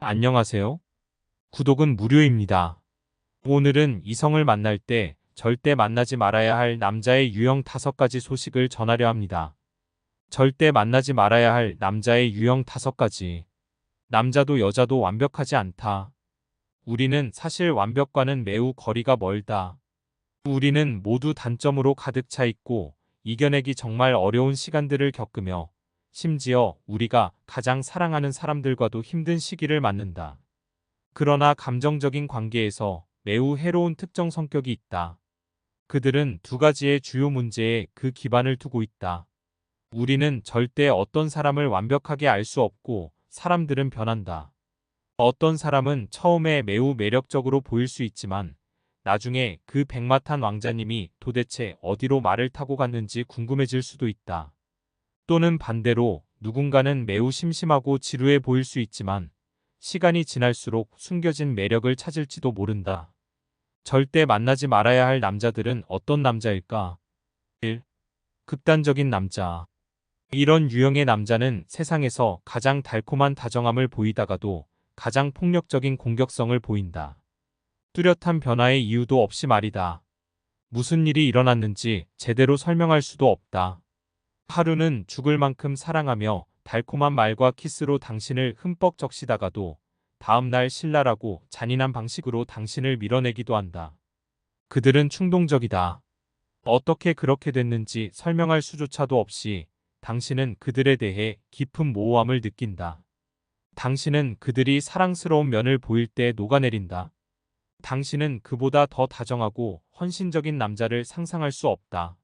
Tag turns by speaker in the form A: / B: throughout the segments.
A: 안녕하세요. 구독은 무료입니다. 오늘은 이성을 만날 때 절대 만나지 말아야 할 남자의 유형 5가지 소식을 전하려 합니다. 절대 만나지 말아야 할 남자의 유형 5가지. 남자도 여자도 완벽하지 않다. 우리는 사실 완벽과는 매우 거리가 멀다. 우리는 모두 단점으로 가득 차 있고 이겨내기 정말 어려운 시간들을 겪으며 심지어 우리가 가장 사랑하는 사람들과도 힘든 시기를 맞는다. 그러나 감정적인 관계에서 매우 해로운 특정 성격이 있다. 그들은 2가지의 주요 문제에 그 기반을 두고 있다. 우리는 절대 어떤 사람을 완벽하게 알 수 없고 사람들은 변한다. 어떤 사람은 처음에 매우 매력적으로 보일 수 있지만 나중에 그 백마탄 왕자님이 도대체 어디로 말을 타고 갔는지 궁금해질 수도 있다. 또는 반대로 누군가는 매우 심심하고 지루해 보일 수 있지만 시간이 지날수록 숨겨진 매력을 찾을지도 모른다. 절대 만나지 말아야 할 남자들은 어떤 남자일까? 1. 극단적인 남자. 이런 유형의 남자는 세상에서 가장 달콤한 다정함을 보이다가도 가장 폭력적인 공격성을 보인다. 뚜렷한 변화의 이유도 없이 말이다. 무슨 일이 일어났는지 제대로 설명할 수도 없다. 하루는 죽을 만큼 사랑하며 달콤한 말과 키스로 당신을 흠뻑 적시다가도 다음날 신랄하고 잔인한 방식으로 당신을 밀어내기도 한다. 그들은 충동적이다. 어떻게 그렇게 됐는지 설명할 수조차도 없이 당신은 그들에 대해 깊은 모호함을 느낀다. 당신은 그들이 사랑스러운 면을 보일 때 녹아내린다. 당신은 그보다 더 다정하고 헌신적인 남자를 상상할 수 없다.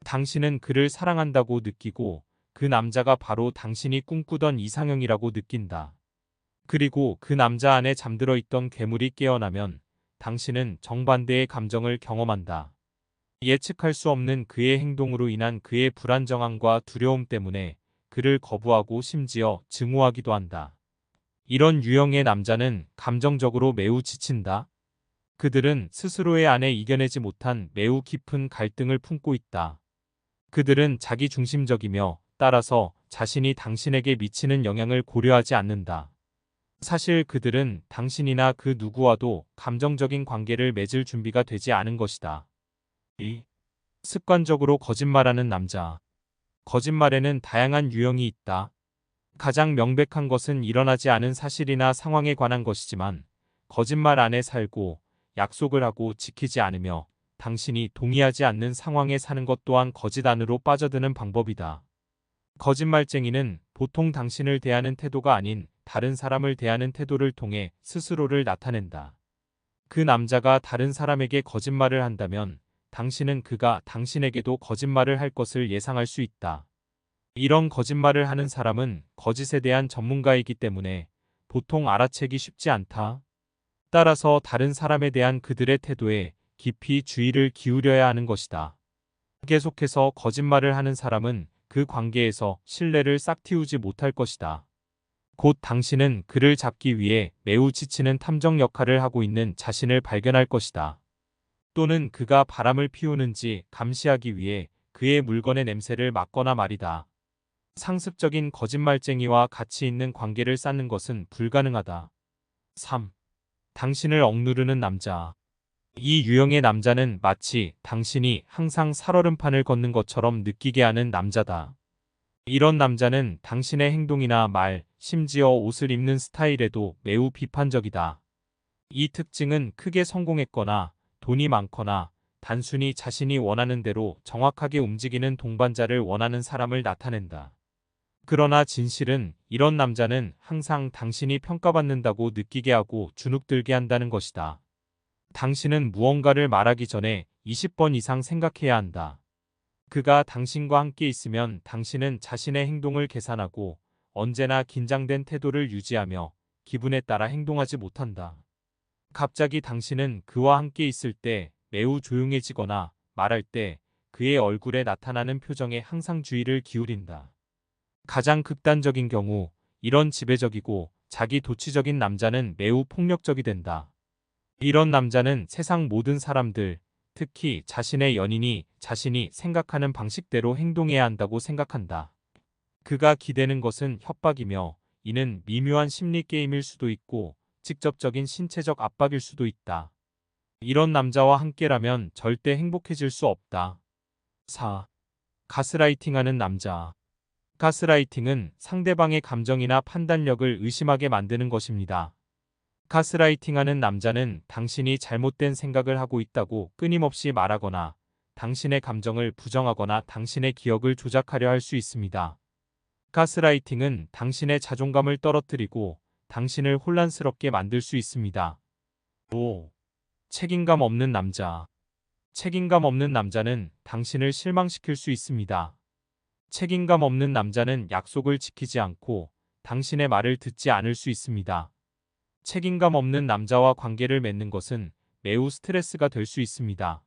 A: 당신은 그를 사랑한다고 느끼고 그 남자가 바로 당신이 꿈꾸던 이상형이라고 느낀다. 그리고 그 남자 안에 잠들어 있던 괴물이 깨어나면 당신은 정반대의 감정을 경험한다. 예측할 수 없는 그의 행동으로 인한 그의 불안정함과 두려움 때문에 그를 거부하고 심지어 증오하기도 한다. 이런 유형의 남자는 감정적으로 매우 지친다. 그들은 스스로의 안에 이겨내지 못한 매우 깊은 갈등을 품고 있다. 그들은 자기중심적이며 따라서 자신이 당신에게 미치는 영향을 고려하지 않는다. 사실 그들은 당신이나 그 누구와도 감정적인 관계를 맺을 준비가 되지 않은 것이다. 2. 습관적으로 거짓말하는 남자. 거짓말에는 다양한 유형이 있다. 가장 명백한 것은 일어나지 않은 사실이나 상황에 관한 것이지만 거짓말 안에 살고 약속을 하고 지키지 않으며 당신이 동의하지 않는 상황에 사는 것 또한 거짓 안으로 빠져드는 방법이다. 거짓말쟁이는 보통 당신을 대하는 태도가 아닌 다른 사람을 대하는 태도를 통해 스스로를 나타낸다. 그 남자가 다른 사람에게 거짓말을 한다면 당신은 그가 당신에게도 거짓말을 할 것을 예상할 수 있다. 이런 거짓말을 하는 사람은 거짓에 대한 전문가이기 때문에 보통 알아채기 쉽지 않다. 따라서 다른 사람에 대한 그들의 태도에 깊이 주의를 기울여야 하는 것이다. 계속해서 거짓말을 하는 사람은 그 관계에서 신뢰를 싹틔우지 못할 것이다. 곧 당신은 그를 잡기 위해 매우 지치는 탐정 역할을 하고 있는 자신을 발견할 것이다. 또는 그가 바람을 피우는지 감시하기 위해 그의 물건의 냄새를 맡거나 말이다. 상습적인 거짓말쟁이와 가치 있는 관계를 쌓는 것은 불가능하다. 3. 당신을 억누르는 남자. 이 유형의 남자는 마치 당신이 항상 살얼음판을 걷는 것처럼 느끼게 하는 남자다. 이런 남자는 당신의 행동이나 말, 심지어 옷을 입는 스타일에도 매우 비판적이다. 이 특징은 크게 성공했거나 돈이 많거나 단순히 자신이 원하는 대로 정확하게 움직이는 동반자를 원하는 사람을 나타낸다. 그러나 진실은 이런 남자는 항상 당신이 평가받는다고 느끼게 하고 주눅들게 한다는 것이다. 당신은 무언가를 말하기 전에 20번 이상 생각해야 한다. 그가 당신과 함께 있으면 당신은 자신의 행동을 계산하고 언제나 긴장된 태도를 유지하며 기분에 따라 행동하지 못한다. 갑자기 당신은 그와 함께 있을 때 매우 조용해지거나 말할 때 그의 얼굴에 나타나는 표정에 항상 주의를 기울인다. 가장 극단적인 경우 이런 지배적이고 자기 도취적인 남자는 매우 폭력적이 된다. 이런 남자는 세상 모든 사람들, 특히 자신의 연인이 자신이 생각하는 방식대로 행동해야 한다고 생각한다. 그가 기대는 것은 협박이며 이는 미묘한 심리 게임일 수도 있고 직접적인 신체적 압박일 수도 있다. 이런 남자와 함께라면 절대 행복해질 수 없다. 4. 가스라이팅하는 남자. 가스라이팅은 상대방의 감정이나 판단력을 의심하게 만드는 것입니다. 가스라이팅하는 남자는 당신이 잘못된 생각을 하고 있다고 끊임없이 말하거나 당신의 감정을 부정하거나 당신의 기억을 조작하려 할 수 있습니다. 가스라이팅은 당신의 자존감을 떨어뜨리고 당신을 혼란스럽게 만들 수 있습니다. 5. 책임감 없는 남자. 책임감 없는 남자는 당신을 실망시킬 수 있습니다. 책임감 없는 남자는 약속을 지키지 않고 당신의 말을 듣지 않을 수 있습니다. 책임감 없는 남자와 관계를 맺는 것은 매우 스트레스가 될 수 있습니다.